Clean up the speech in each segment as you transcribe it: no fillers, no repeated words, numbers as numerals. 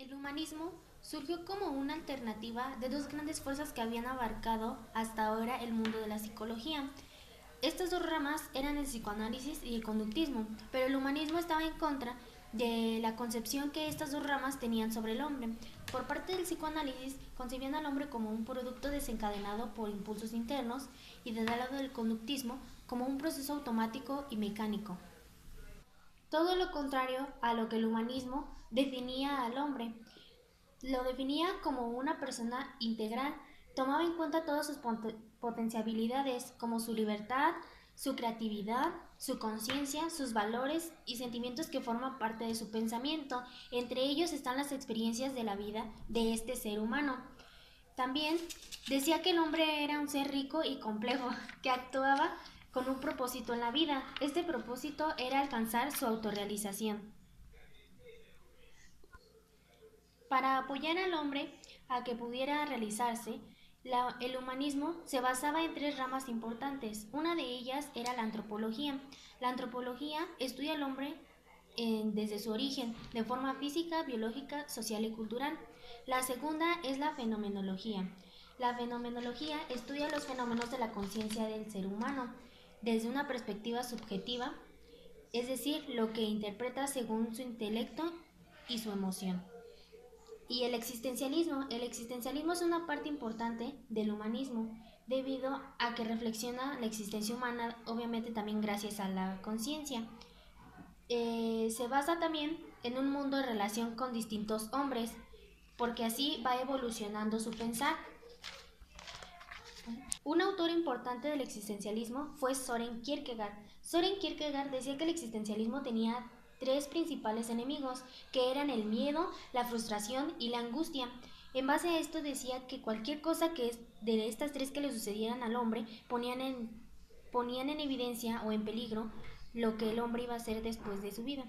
El humanismo surgió como una alternativa de dos grandes fuerzas que habían abarcado hasta ahora el mundo de la psicología. Estas dos ramas eran el psicoanálisis y el conductismo, pero el humanismo estaba en contra de la concepción que estas dos ramas tenían sobre el hombre. Por parte del psicoanálisis, concebían al hombre como un producto desencadenado por impulsos internos y del lado del conductismo como un proceso automático y mecánico. Todo lo contrario a lo que el humanismo definía al hombre. Lo definía como una persona integral, tomaba en cuenta todas sus potencialidades, como su libertad, su creatividad, su conciencia, sus valores y sentimientos que forman parte de su pensamiento. Entre ellos están las experiencias de la vida de este ser humano. También decía que el hombre era un ser rico y complejo, que actuaba con un propósito en la vida. Este propósito era alcanzar su autorrealización. Para apoyar al hombre a que pudiera realizarse, el humanismo se basaba en tres ramas importantes. Una de ellas era la antropología. La antropología estudia al hombre desde su origen, de forma física, biológica, social y cultural. La segunda es la fenomenología. La fenomenología estudia los fenómenos de la conciencia del ser humano desde una perspectiva subjetiva, es decir, lo que interpreta según su intelecto y su emoción. Y el existencialismo. El existencialismo es una parte importante del humanismo, debido a que reflexiona la existencia humana, obviamente también gracias a la conciencia. Se basa también en un mundo de relación con distintos hombres, porque así va evolucionando su pensar. Un autor importante del existencialismo fue Soren Kierkegaard. Soren Kierkegaard decía que el existencialismo tenía tres principales enemigos, que eran el miedo, la frustración y la angustia. En base a esto decía que cualquier cosa que es de estas tres que le sucedieran al hombre ponían en evidencia o en peligro lo que el hombre iba a hacer después de su vida.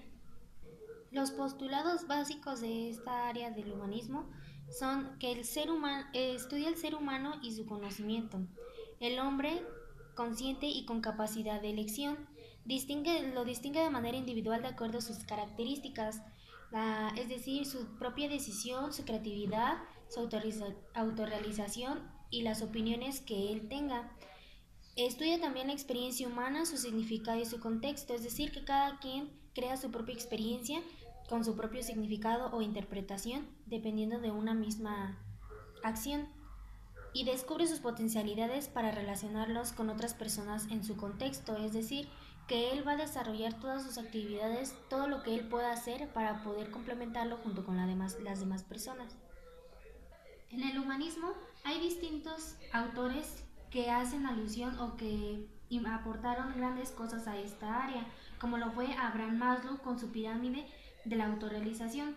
Los postulados básicos de esta área del humanismo son que el ser humano estudia el ser humano y su conocimiento. El hombre consciente y con capacidad de elección lo distingue de manera individual de acuerdo a sus características, es decir, su propia decisión, su creatividad, su autorrealización y las opiniones que él tenga. Estudia también la experiencia humana, su significado y su contexto, es decir, que cada quien crea su propia experiencia con su propio significado o interpretación, dependiendo de una misma acción, y descubre sus potencialidades para relacionarlos con otras personas en su contexto, es decir, que él va a desarrollar todas sus actividades, todo lo que él pueda hacer para poder complementarlo junto con las demás personas. En el humanismo hay distintos autores que hacen alusión o que aportaron grandes cosas a esta área, como lo fue Abraham Maslow con su pirámide de la autorrealización.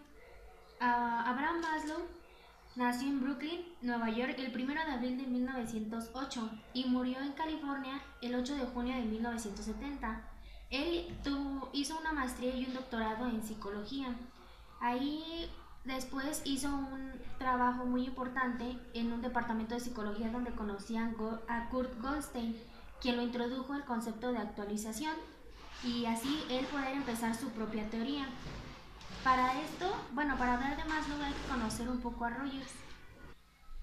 Abraham Maslow nació en Brooklyn, Nueva York, el 1 de abril de 1908 y murió en California el 8 de junio de 1970. Hizo una maestría y un doctorado en psicología. Ahí después hizo un trabajo muy importante en un departamento de psicología donde conocían a Kurt Goldstein, quien lo introdujo el concepto de actualización y así él poder empezar su propia teoría. Para esto, para hablar de Maslow hay que conocer un poco a Rogers.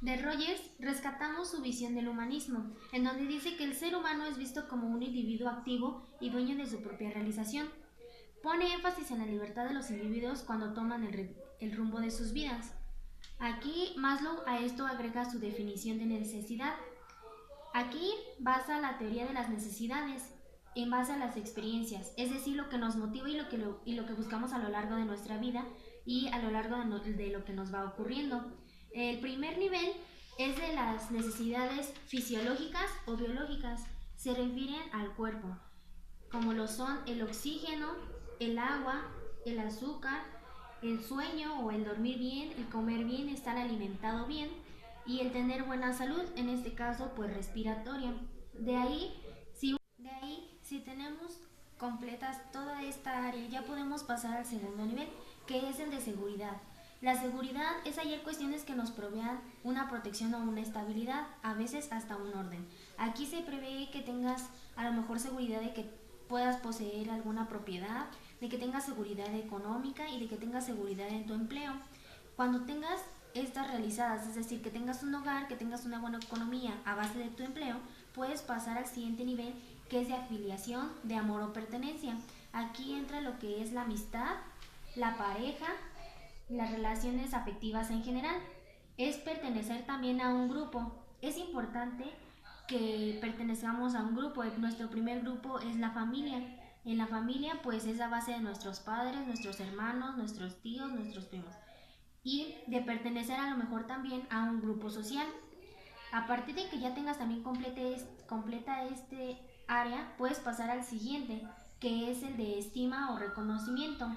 De Rogers rescatamos su visión del humanismo, en donde dice que el ser humano es visto como un individuo activo y dueño de su propia realización. Pone énfasis en la libertad de los individuos cuando toman el rumbo de sus vidas. Aquí Maslow a esto agrega su definición de necesidad. Aquí basa la teoría de las necesidades en base a las experiencias, es decir, lo que nos motiva y lo que buscamos a lo largo de nuestra vida y a lo largo de lo que nos va ocurriendo. El primer nivel es de las necesidades fisiológicas o biológicas, se refieren al cuerpo, como lo son el oxígeno, el agua, el azúcar, el sueño o el dormir bien, el comer bien, estar alimentado bien y el tener buena salud, en este caso pues respiratoria. Si tenemos completas toda esta área, ya podemos pasar al segundo nivel, que es el de seguridad. La seguridad es hallar cuestiones que nos provean una protección o una estabilidad, a veces hasta un orden. Aquí se prevé que tengas a lo mejor seguridad de que puedas poseer alguna propiedad, de que tengas seguridad económica y de que tengas seguridad en tu empleo. Cuando tengas estas realizadas, es decir, que tengas un hogar, que tengas una buena economía a base de tu empleo, puedes pasar al siguiente nivel, que es de afiliación, de amor o pertenencia. Aquí entra lo que es la amistad, la pareja, las relaciones afectivas en general. Es pertenecer también a un grupo. Es importante que pertenezcamos a un grupo. Nuestro primer grupo es la familia. En la familia pues es a base de nuestros padres, nuestros hermanos, nuestros tíos, nuestros primos. Y de pertenecer a lo mejor también a un grupo social. A partir de que ya tengas también completa este área, puedes pasar al siguiente, que es el de estima o reconocimiento.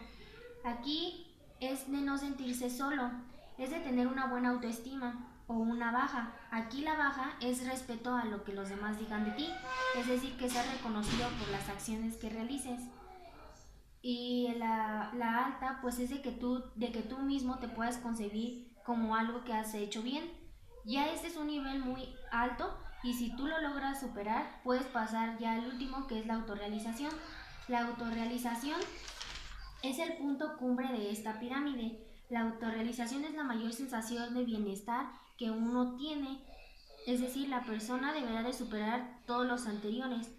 Aquí es de no sentirse solo, es de tener una buena autoestima o una baja. Aquí la baja es respeto a lo que los demás digan de ti, es decir, que seas reconocido por las acciones que realices. Y la alta pues es de que tú mismo te puedas concebir como algo que has hecho bien. Ya este es un nivel muy alto y si tú lo logras superar puedes pasar ya al último, que es la autorrealización. La autorrealización es el punto cumbre de esta pirámide. La autorrealización es la mayor sensación de bienestar que uno tiene, es decir, la persona deberá de superar todos los anteriores.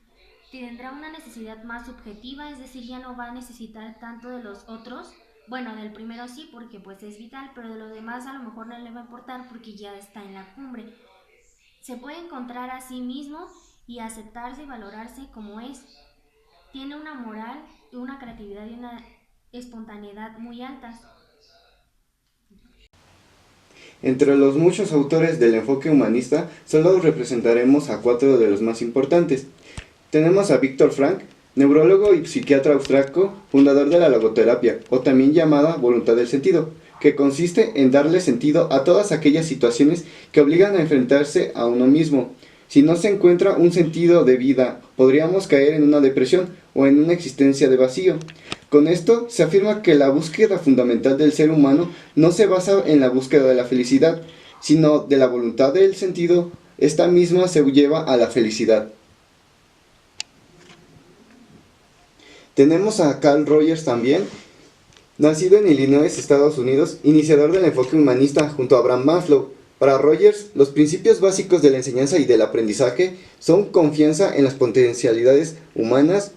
Tendrá una necesidad más subjetiva, es decir, ya no va a necesitar tanto de los otros. Bueno, del primero sí, porque pues es vital, pero de los demás a lo mejor no le va a importar porque ya está en la cumbre. Se puede encontrar a sí mismo y aceptarse y valorarse como es. Tiene una moral, una creatividad y una espontaneidad muy altas. Entre los muchos autores del enfoque humanista, solo representaremos a 4 de los más importantes. Tenemos a Viktor Frankl, neurólogo y psiquiatra austriaco, fundador de la logoterapia, o también llamada voluntad del sentido, que consiste en darle sentido a todas aquellas situaciones que obligan a enfrentarse a uno mismo. Si no se encuentra un sentido de vida, podríamos caer en una depresión o en una existencia de vacío. Con esto se afirma que la búsqueda fundamental del ser humano no se basa en la búsqueda de la felicidad, sino de la voluntad del sentido. Esta misma se lleva a la felicidad. Tenemos a Carl Rogers también, nacido en Illinois, Estados Unidos, iniciador del enfoque humanista junto a Abraham Maslow. Para Rogers, los principios básicos de la enseñanza y del aprendizaje son confianza en las potencialidades humanas,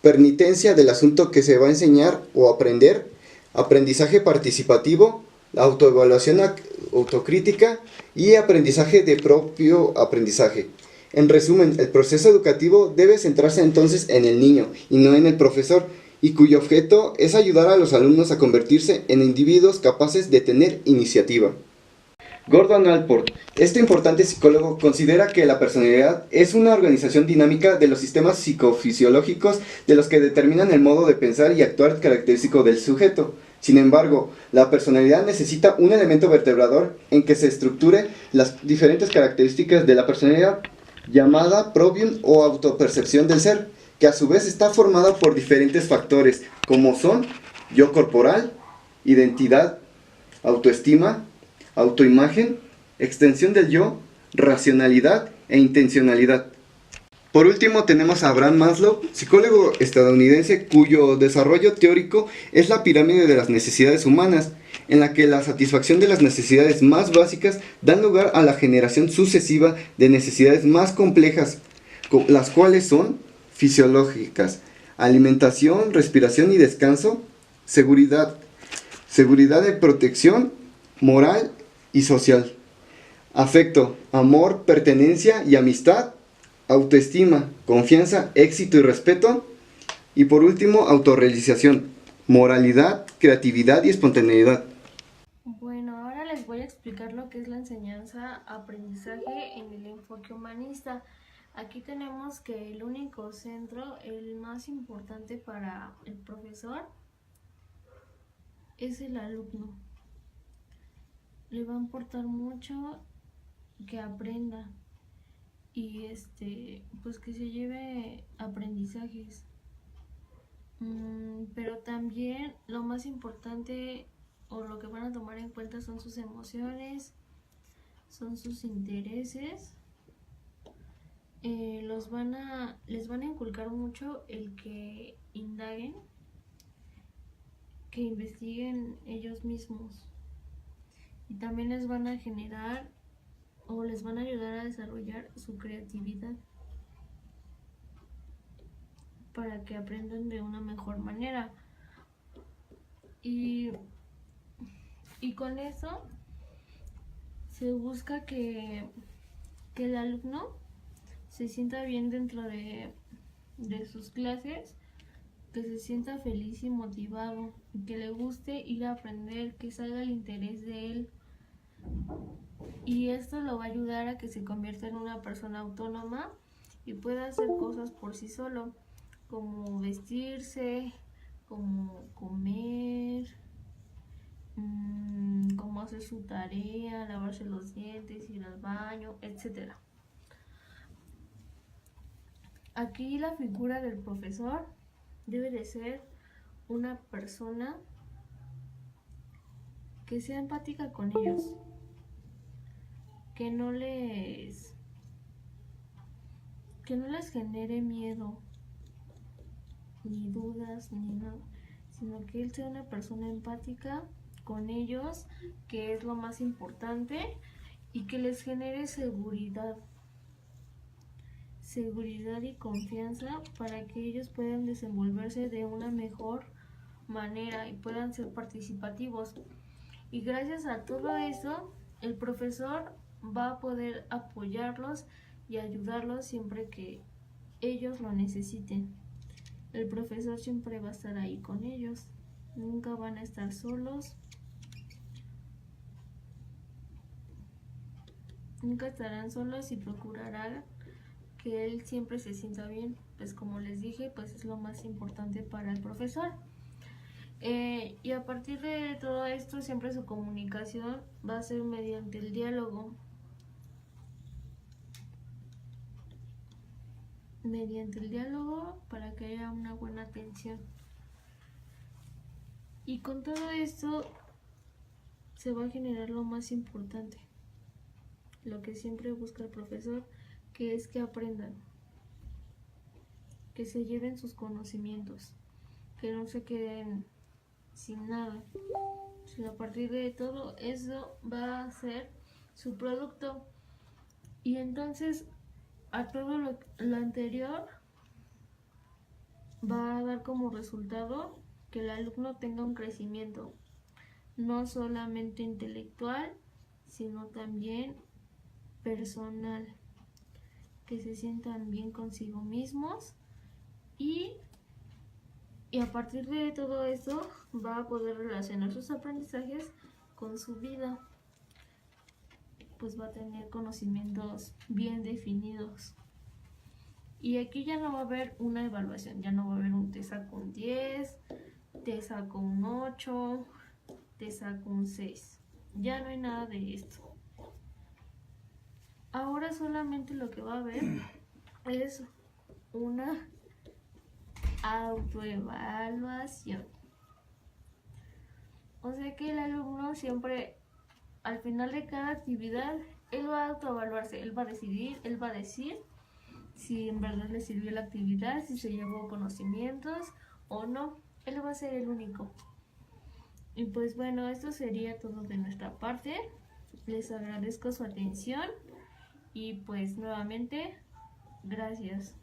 penitencia del asunto que se va a enseñar o aprender, aprendizaje participativo, autoevaluación autocrítica y aprendizaje de propio aprendizaje. En resumen, el proceso educativo debe centrarse entonces en el niño y no en el profesor, y cuyo objeto es ayudar a los alumnos a convertirse en individuos capaces de tener iniciativa. Gordon Allport, este importante psicólogo, considera que la personalidad es una organización dinámica de los sistemas psicofisiológicos de los que determinan el modo de pensar y actuar característico del sujeto. Sin embargo, la personalidad necesita un elemento vertebrador en que se estructure las diferentes características de la personalidad, llamada probium o autopercepción del ser, que a su vez está formada por diferentes factores, como son yo corporal, identidad, autoestima, autoimagen, extensión del yo, racionalidad e intencionalidad. Por último tenemos a Abraham Maslow, psicólogo estadounidense cuyo desarrollo teórico es la pirámide de las necesidades humanas, en la que la satisfacción de las necesidades más básicas dan lugar a la generación sucesiva de necesidades más complejas, las cuales son fisiológicas: alimentación, respiración y descanso; seguridad de protección, moral y social; afecto, amor, pertenencia y amistad; autoestima, confianza, éxito y respeto; y por último, autorrealización, moralidad, creatividad y espontaneidad. Bueno, ahora les voy a explicar lo que es la enseñanza-aprendizaje en el enfoque humanista. Aquí tenemos que el único centro, el más importante para el profesor, es el alumno. Le va a importar mucho que aprenda y pues que se lleve aprendizajes. Pero también lo más importante o lo que van a tomar en cuenta son sus emociones, son sus intereses. Les van a inculcar mucho el que indaguen, que investiguen ellos mismos. y también les van a generar o les van a ayudar a desarrollar su creatividad para que aprendan de una mejor manera. Y con eso se busca que el alumno se sienta bien dentro de sus clases, que se sienta feliz y motivado, que le guste ir a aprender, que salga el interés de él. Y esto lo va a ayudar a que se convierta en una persona autónoma y pueda hacer cosas por sí solo, como vestirse, como comer, como hacer su tarea, lavarse los dientes, ir al baño, etc. Aquí la figura del profesor debe de ser una persona que sea empática con ellos, que no les genere miedo, ni dudas, ni nada, sino que él sea una persona empática con ellos, que es lo más importante, y que les genere seguridad y confianza para que ellos puedan desenvolverse de una mejor manera y puedan ser participativos. Y gracias a todo eso, el profesor va a poder apoyarlos y ayudarlos siempre que ellos lo necesiten. El profesor siempre va a estar ahí con ellos, nunca van a estar solos, nunca estarán solos y procurará que él siempre se sienta bien, pues como les dije, pues es lo más importante para el profesor. Y a partir de todo esto, siempre su comunicación va a ser mediante el diálogo. Para que haya una buena atención. Y con todo esto se va a generar lo más importante, lo que siempre busca el profesor, que es que aprendan, que se lleven sus conocimientos, que no se queden sin nada, sino a partir de todo eso va a ser su producto. Y entonces a todo lo anterior va a dar como resultado que el alumno tenga un crecimiento, no solamente intelectual, sino también personal, que se sientan bien consigo mismos y a partir de todo eso va a poder relacionar sus aprendizajes con su vida, pues va a tener conocimientos bien definidos. Y aquí ya no va a haber una evaluación, ya no va a haber un te saco un 10, te saco un 8, te saco un 6. Ya no hay nada de esto. Ahora solamente lo que va a haber es una autoevaluación. O sea que el alumno siempre, al final de cada actividad, él va a autoevaluarse, él va a decidir, él va a decir si en verdad le sirvió la actividad, si se llevó conocimientos o no. Él va a ser el único. Y pues bueno, esto sería todo de nuestra parte. Les agradezco su atención y pues nuevamente, gracias.